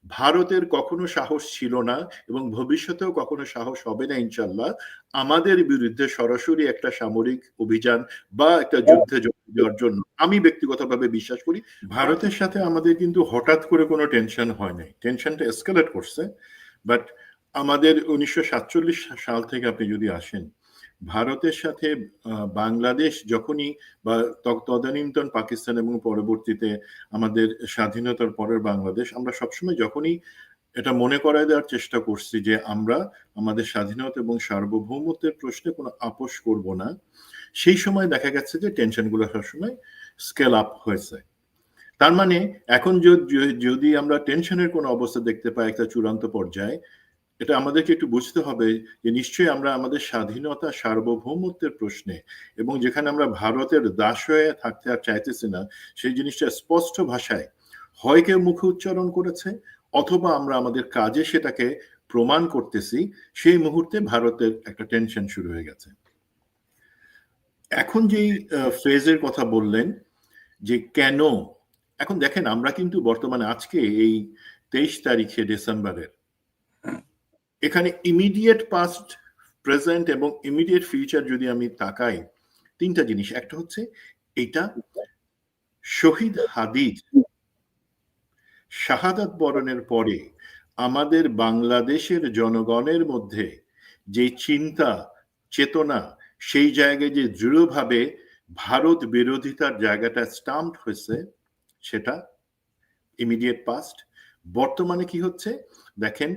ভারতের কখনো সাহস ছিল না এবং ভবিষ্যতেও কখনো সাহস হবে না ইনশাল্লাহ আমাদের বিরুদ্ধে সরাসরি একটা সামরিক অভিযান বা একটা যুদ্ধে যোগ দেওয়ার জন্য। আমি ব্যক্তিগতভাবে বিশ্বাস করি ভারতের সাথে আমাদের কিন্তু হঠাৎ করে কোনো টেনশন হয় নাই, টেনশনটা এসকালেট করছে। বাট আমাদের 1947 সাল থেকে আপনি যদি আসেন, ভারতের সাথে বাংলাদেশ যখনই বা তদানীন্তন পাকিস্তান এবং পরবর্তীতে আমাদের স্বাধীনতার পরের বাংলাদেশ, আমরা সবসময় যখনই এটা মনে করায় দেওয়ার চেষ্টা করছি যে আমরা আমাদের স্বাধীনতা এবং সার্বভৌমত্বের প্রশ্নে কোনো আপোষ করব না, সেই সময় দেখা গেছে যে টেনশনগুলো সবসময় স্কেল আপ হয়েছে। তার মানে এখন যদি আমরা টেনশনের কোনো অবস্থা দেখতে পাই একটা চূড়ান্ত পর্যায়ে, এটা আমাদেরকে একটু বুঝতে হবে যে নিশ্চয়ই আমরা আমাদের স্বাধীনতা সার্বভৌমত্বের প্রশ্নে এবং যেখানে আমরা ভারতের দাস হয়ে থাকতে আর চাইতেছি না, সেই জিনিসটা স্পষ্ট ভাষায় হয় কেউ মুখে উচ্চারণ করেছে অথবা আমরা আমাদের কাজে সেটাকে প্রমাণ করতেছি, সেই মুহূর্তে ভারতের একটা টেনশন শুরু হয়ে গেছে। এখন যেই ফেজের কথা বললেন যে কেন, এখন দেখেন আমরা কিন্তু বর্তমানে আজকে এই 23 তারিখে ডিসেম্বরের এখানে ইমিডিয়েট পাস্ট, প্রেজেন্ট এবং ইমিডিয়েট ফিউচার যদি আমি তাকাই, তিনটা জিনিস। একটা হচ্ছে এটা শহীদ হাদির শাহাদাত বরণের পরে আমাদের বাংলাদেশের জনগণের মধ্যে যে চিন্তা চেতনা, সেই জায়গায় যে দৃঢ়ভাবে ভারত বিরোধিতার জায়গাটা স্টাম্প হয়েছে, সেটা ইমিডিয়েট পাস্ট। বর্তমানে কি হচ্ছে দেখেন,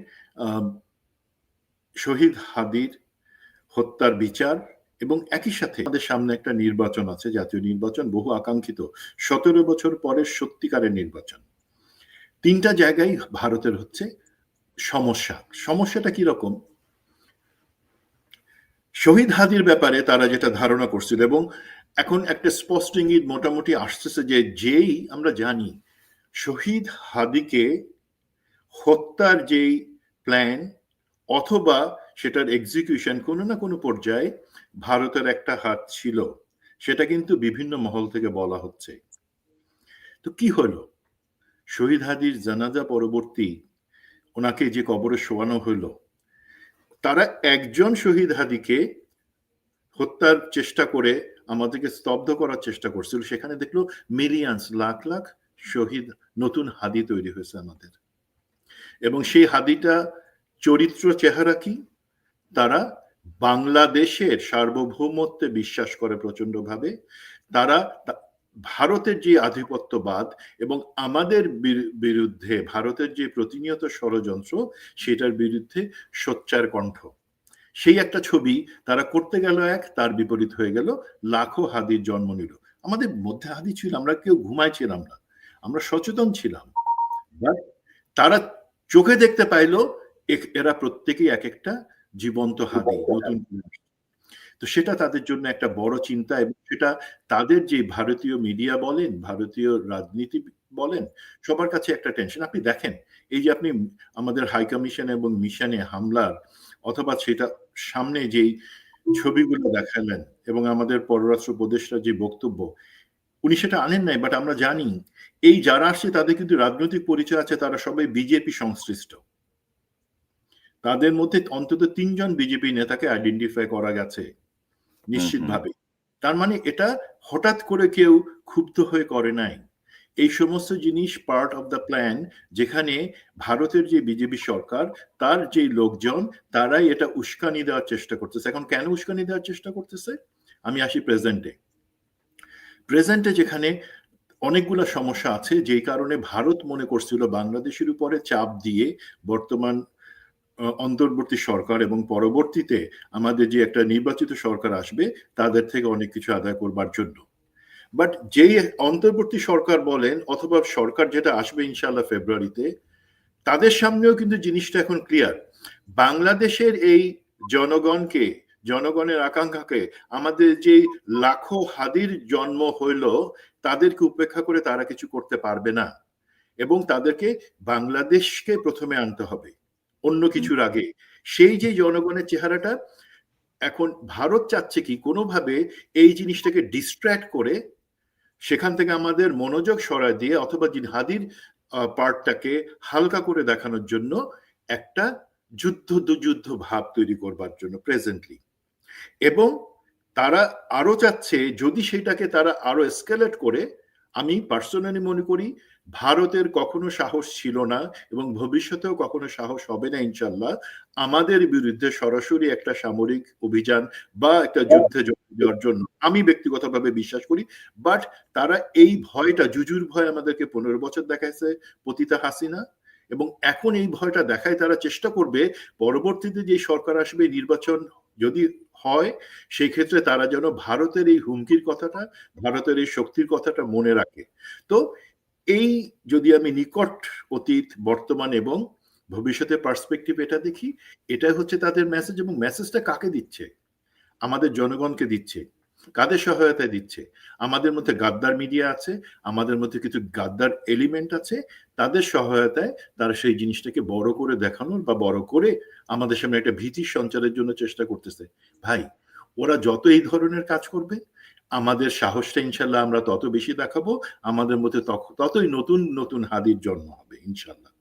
শহীদ হাদির হত্যার বিচার এবং একই সাথে আমাদের সামনে একটা নির্বাচন আছে, জাতীয় নির্বাচন, বহু আকাঙ্ক্ষিত 17 বছর পরে সত্যিকারের নির্বাচন। তিনটা জায়গায় ভারতের হচ্ছে সমস্যাটা কি রকম? শহীদ হাদির ব্যাপারে তারা যেটা ধারণা করছিল এবং এখন একটা স্পষ্ট ইঙ্গিত মোটামুটি আসতেছে যে যেই আমরা জানি শহীদ হাদিকে হত্যার যেই প্ল্যান অথবা সেটার এক্সিকিউশন কোনো না কোনো পর্যায়ে ভারতের একটা হাত ছিল, সেটা কিন্তু বিভিন্ন মহল থেকে বলা হচ্ছে। তো কি হলো, শহীদ হাদির জানাজা পরবর্তী ওনাকে যে কবরে শোয়ানো হলো, তারা একজন শহীদ হাদিকে হত্যার চেষ্টা করে আমাদেরকে স্তব্ধ করার চেষ্টা করছিল, সেখানে দেখলো মিলিয়ন্স, লাখ লাখ শহীদ, নতুন হাদি তৈরি হয়েছে আমাদের। এবং সেই হাদিটা চরিত্র চেহারা কি? তারা বাংলাদেশের সার্বভৌমত্বে বিশ্বাস করে প্রচন্ডভাবে। তারা ভারতের যে আধিপত্যবাদ এবং আমাদের বিরুদ্ধে ভারতের যে প্রতিনিয়ত ষড়যন্ত্র, সেটার বিরুদ্ধে সোচ্চার কণ্ঠ। সেই একটা ছবি তারা করতে গেল এক, তার বিপরীত হয়ে গেল, লাখো হাদির জন্ম নিল। আমাদের মধ্যে হাদি ছিল, আমরা কেউ ঘুমাইছিলাম না, আমরা সচেতন ছিলাম। তারা চোখে দেখতে পাইলো এরা প্রত্যেকেই এক একটা জীবন্ত হাদি, নতুন। তো সেটা তাদের জন্য একটা বড় চিন্তা এবং সেটা তাদের যে ভারতীয় মিডিয়া বলেন, ভারতীয় রাজনীতি বলেন, সবার কাছে একটা টেনশন। আপনি দেখেন এই যে আপনি আমাদের হাই কমিশন এবং মিশনে হামলার অথবা সেটা সামনে যেই ছবিগুলো দেখালেন এবং আমাদের পররাষ্ট্র উপদেষ্টার যে বক্তব্য, উনি সেটা আনেন নাই, বাট আমরা জানি এই যারা আসছে তাদের কিন্তু রাজনৈতিক পরিচয় আছে, তারা সবাই বিজেপি সংশ্লিষ্ট। তাদের মধ্যে অন্তত 3 জন বিজেপি নেতাকে আইডেন্টিফাই করা গেছে নিশ্চিতভাবে। তার মানে এটা হঠাৎ করে কেউ ক্ষুব্ধ হয়ে করে নাই। এই সমস্ত জিনিস পার্ট অফ দ্য প্ল্যান, যেখানে ভারতের যে বিজেপি সরকার তার যে লোকজন তারাই এটা উস্কানি দেওয়ার চেষ্টা করতেছে। এখন কেন উস্কানি দেওয়ার চেষ্টা করতেছে? আমি আসি প্রেজেন্টে যেখানে অনেকগুলো সমস্যা আছে, যেই কারণে ভারত মনে করছিল বাংলাদেশের উপরে চাপ দিয়ে বর্তমান অন্তর্বর্তী সরকার এবং পরবর্তীতে আমাদের যে একটা নির্বাচিত সরকার আসবে তাদের থেকে অনেক কিছু আদায় করবার জন্য। বাট যেই অন্তর্বর্তী সরকার বলেন অথবা সরকার যেটা আসবে ইনশাআল্লাহ ফেব্রুয়ারিতে, তাদের সামনেও কিন্তু জিনিসটা এখন ক্লিয়ার। বাংলাদেশের এই জনগণকে, জনগণের আকাঙ্ক্ষাকে, আমাদের যে লাখো হাদির জন্ম হইল, তাদেরকে উপেক্ষা করে তারা কিছু করতে পারবে না এবং তাদেরকে বাংলাদেশকে প্রথমে আনতে হবে অন্য কিছুর আগে। সেই যে জনগণের চেহারাটা, এখন ভারত চাচ্ছে কি কোনোভাবে এই জিনিসটাকে ডিস্ট্র্যাক্ট করে সেখান থেকে আমাদের মনোযোগ সরায় দিয়ে অথবা হাদির পার্টটাকে হালকা করে দেখানোর জন্য একটা যুদ্ধ ভাব তৈরি করবার জন্য প্রেজেন্টলি। এবং তারা আরো চাচ্ছে যদি সেটাকে তারা আরো এসকেলেট করে, আমি পার্সোনালি মনে করি ভারতের কখনো সাহস ছিল না এবং ভবিষ্যতেও কখনো সাহস হবে না ইনশাল্লাহ আমাদের বিরুদ্ধে সরাসরি একটা সামরিক অভিযান বা একটা যুদ্ধে যোগ দেওয়ার জন্য। আমি ব্যক্তিগতভাবে বিশ্বাস করি। বাট তারা এই ভয়টা, জুজুর ভয় আমাদেরকে 15 বছর দেখাইছে পতিতা হাসিনা, এবং এখন এই ভয়টা দেখায় তারা চেষ্টা করবে পরবর্তীতে যে সরকার আসবে, নির্বাচন যদি হয়, সেই ক্ষেত্রে তারা যেন ভারতের এই হুমকির কথাটা, ভারতের এই শক্তির কথাটা মনে রাখে। তো এই যদি আমি নিকট অতীত, বর্তমান এবং ভবিষ্যতের পার্সপেক্টিভ এটা দেখি, এটা হচ্ছে তাদের মেসেজ। এবং মেসেজটা কাকে দিচ্ছে? আমাদের জনগণকে দিচ্ছে। কাদের সহায়তায় দিচ্ছে? আমাদের মধ্যে গাদ্দার মিডিয়া আছে, আমাদের মধ্যে কিছু গাদ্দার এলিমেন্ট আছে, তাদের সহায়তায় তারা সেই জিনিসটাকে বড় করে দেখানোর বা বড় করে আমাদের সামনে একটা ভীতির সঞ্চারের জন্য চেষ্টা করতেছে। ভাই, ওরা যত এই ধরনের কাজ করবে, আমাদের সাহসটা ইনশাল্লাহ আমরা তত বেশি দেখাবো, আমাদের মধ্যে ততই নতুন নতুন হাদির জন্ম হবে ইনশাল্লাহ।